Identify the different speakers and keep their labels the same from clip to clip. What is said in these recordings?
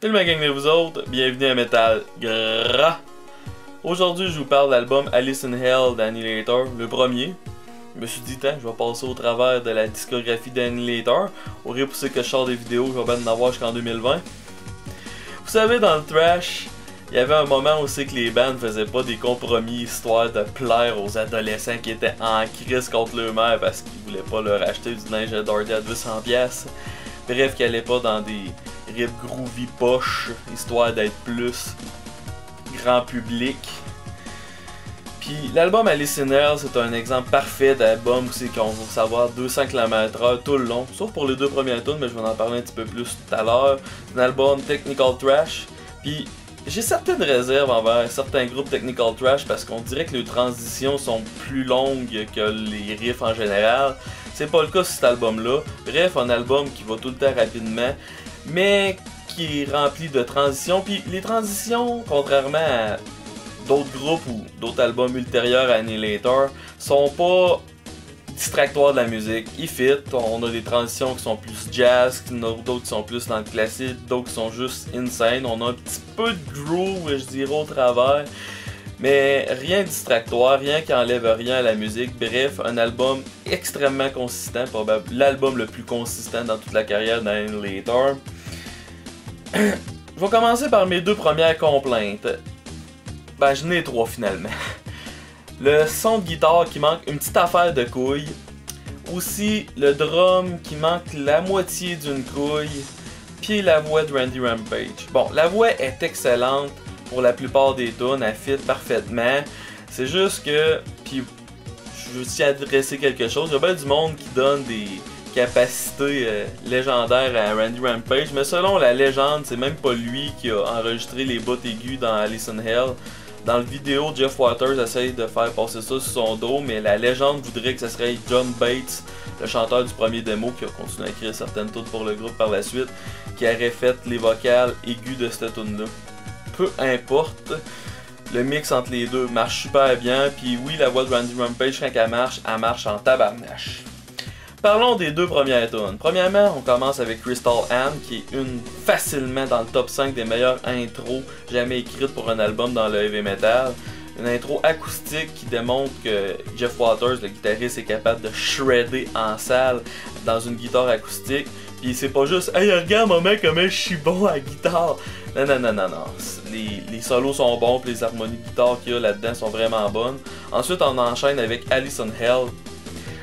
Speaker 1: Salut ma gang de vous autres, bienvenue à Metal Gras. Aujourd'hui je vous parle de l'album Alice in Hell d'Annihilator, le premier. Je me suis dit, je vais passer au travers de la discographie d'Annihilator. Au repoussé que je sors des vidéos, je vais bien en avoir jusqu'en 2020. Vous savez, dans le thrash, il y avait un moment où c'est que les bands faisaient pas des compromis histoire de plaire aux adolescents qui étaient en crise contre leur mère parce qu'ils voulaient pas leur acheter du linge à Dardy à 200$. Bref, qu'ils allaient pas dans des rips groovy poches, histoire d'être plus grand public. Puis l'album Alice in Hell, c'est un exemple parfait d'album où c'est qu'on va savoir 200 km/h tout le long, sauf pour les deux premières tunes, mais je vais en parler un petit peu plus tout à l'heure. C'est un album technical thrash, puis j'ai certaines réserves envers certains groupes technical thrash parce qu'on dirait que les transitions sont plus longues que les riffs en général. C'est pas le cas sur cet album-là. Bref, un album qui va tout le temps rapidement, mais qui est rempli de transitions. Puis les transitions, contrairement à d'autres groupes ou d'autres albums ultérieurs à Annihilator, sont pas distractoires de la musique. Ils fit, on a des transitions qui sont plus jazz, d'autres qui sont plus dans le classique, d'autres qui sont juste insane. On a un petit peu de groove, je dirais, au travers. Mais rien de distractoire, rien qui enlève rien à la musique. Bref, un album extrêmement consistant, probablement l'album le plus consistant dans toute la carrière d'Annihilator. Je vais commencer par mes deux premières complaintes. Ben, j'en ai trois finalement. Le son de guitare qui manque une petite affaire de couille. Aussi, le drum qui manque la moitié d'une couille. Puis la voix de Randy Rampage. Bon, la voix est excellente. Pour la plupart des tunes, elle fit parfaitement. C'est juste que, puis je veux aussi adresser quelque chose. Il y a bien du monde qui donne des capacités légendaires à Randy Rampage, mais selon la légende, c'est même pas lui qui a enregistré les bouts aigus dans Alice in Hell. Dans le vidéo, Jeff Waters essaye de faire passer ça sur son dos, mais la légende voudrait que ce serait John Bates, le chanteur du premier démo, qui a continué à écrire certaines tunes pour le groupe par la suite, qui aurait fait les vocales aigus de cette tune-là. Peu importe, le mix entre les deux marche super bien, puis oui, la voix de Randy Rampage, quand elle marche en tabarnache. Parlons des deux premières tunes. Premièrement, on commence avec Crystal Anne, qui est facilement dans le top 5 des meilleures intros jamais écrites pour un album dans le heavy metal. Une intro acoustique qui démontre que Jeff Waters, le guitariste, est capable de shredder en salle dans une guitare acoustique. Puis c'est pas juste « Hey, regarde maman comment je suis bon à la guitare ». Non. Les solos sont bons, puis les harmonies de guitare qu'il y a là-dedans sont vraiment bonnes. Ensuite, on enchaîne avec Alice in Hell.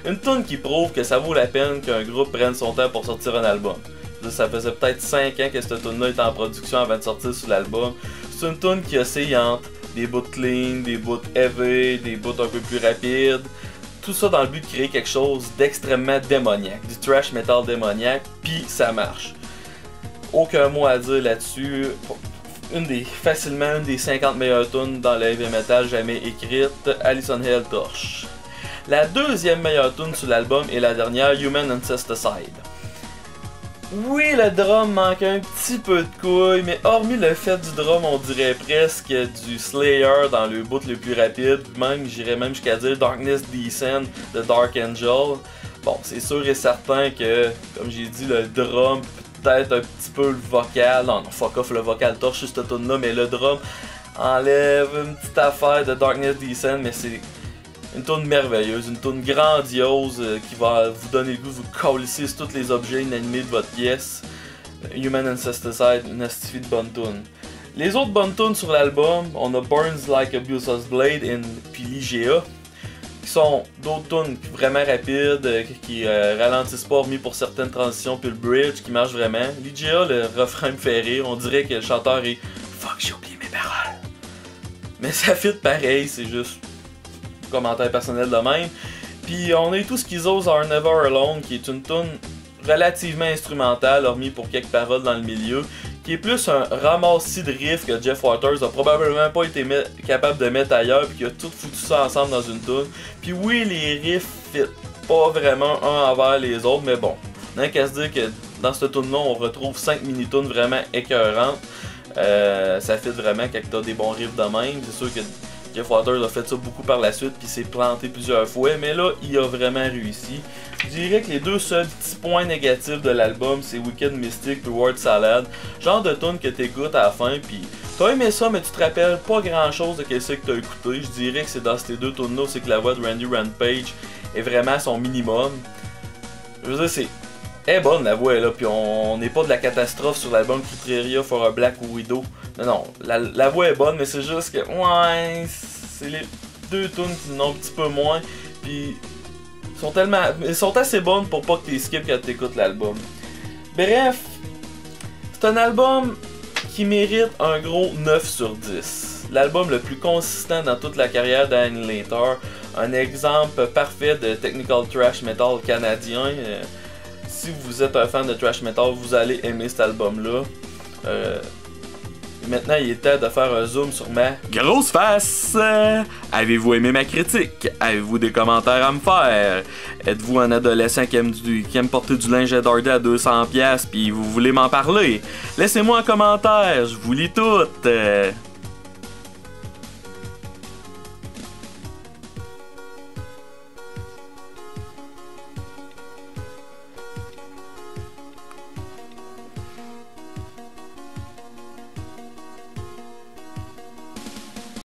Speaker 1: Une tune qui prouve que ça vaut la peine qu'un groupe prenne son temps pour sortir un album. Ça faisait peut-être 5 ans que cette tune-là était en production avant de sortir sur l'album. C'est une tune qui est oscillante, des bouts clean, des bouts heavy, des bouts un peu plus rapides. Tout ça dans le but de créer quelque chose d'extrêmement démoniaque, du thrash metal démoniaque, puis ça marche. Aucun mot à dire là-dessus. Facilement une des 50 meilleures tunes dans le heavy metal jamais écrite, Alice in Hell torche. La deuxième meilleure tune sur l'album est la dernière, Human Ancesticide. Oui, le drum manque un petit peu de couilles, mais hormis le fait du drum, on dirait presque du Slayer dans le bout le plus rapide, j'irais même jusqu'à dire Darkness Descend de Dark Angel. Bon, c'est sûr et certain que, comme j'ai dit, le drum, peut-être un petit peu le vocal, non, fuck off le vocal torche sur cette tune là, mais le drum enlève une petite affaire de Darkness Descend, mais c'est une tune merveilleuse, une tune grandiose qui va vous donner le goût de vous calisser sur tous les objets inanimés de votre pièce. Human Ancesticide, une astifi de bonne tune. Les autres bonnes tunes sur l'album, on a Burns Like a Busa's Blade puis l'IGA, qui sont d'autres tunes vraiment rapides, qui ralentissent pas hormis pour certaines transitions, puis le bridge qui marche vraiment. L'IGA, le refrain me fait rire, on dirait que le chanteur est « Fuck, j'ai oublié mes paroles ». Mais ça fit pareil, c'est juste commentaire personnel de même. Puis on a eu tout Schizos Are Never Alone, qui est une tune relativement instrumentale, hormis pour quelques paroles dans le milieu, qui est plus un ramassis de riffs que Jeff Waters a probablement pas été capable de mettre ailleurs, puis qui a tout foutu ça ensemble dans une tune. Puis oui, les riffs fit pas vraiment un envers les autres, mais bon, on n'a qu'à se dire que dans cette tune-là, on retrouve 5 mini-tunes vraiment écœurantes. Ça fit vraiment quand t'as des bons riffs de même. C'est sûr que Jeff Waters a fait ça beaucoup par la suite, puis s'est planté plusieurs fois, mais là, il a vraiment réussi. Je dirais que les deux seuls petits points négatifs de l'album, c'est Wicked Mystic et Word Salad. Genre de tune que t'écoutes à la fin, puis t'as aimé ça, mais tu te rappelles pas grand chose de ce que t'as écouté. Je dirais que c'est dans ces deux tunes-là, c'est que la voix de Randy Rampage est vraiment son minimum. Je veux dire, c'est. Elle est bonne la voix là, puis on n'est pas de la catastrophe sur l'album Cutreria for a Black Widow. Non, la voix est bonne, mais c'est juste que. Ouais, c'est les deux tunes qui n'ont un petit peu moins, puis. Ils sont assez bonnes pour pas que tu skip quand tu écoutes l'album. Bref, c'est un album qui mérite un gros 9 sur 10. L'album le plus consistant dans toute la carrière d'Annihilator. Un exemple parfait de technical thrash metal canadien. Si vous êtes un fan de thrash metal, vous allez aimer cet album-là. Maintenant, il est temps de faire un zoom sur ma grosse face. Avez-vous aimé ma critique? Avez-vous des commentaires à me faire? Êtes-vous un adolescent qui aime porter du linge dardé à 200$ puis vous voulez m'en parler? Laissez-moi un commentaire, je vous lis tout.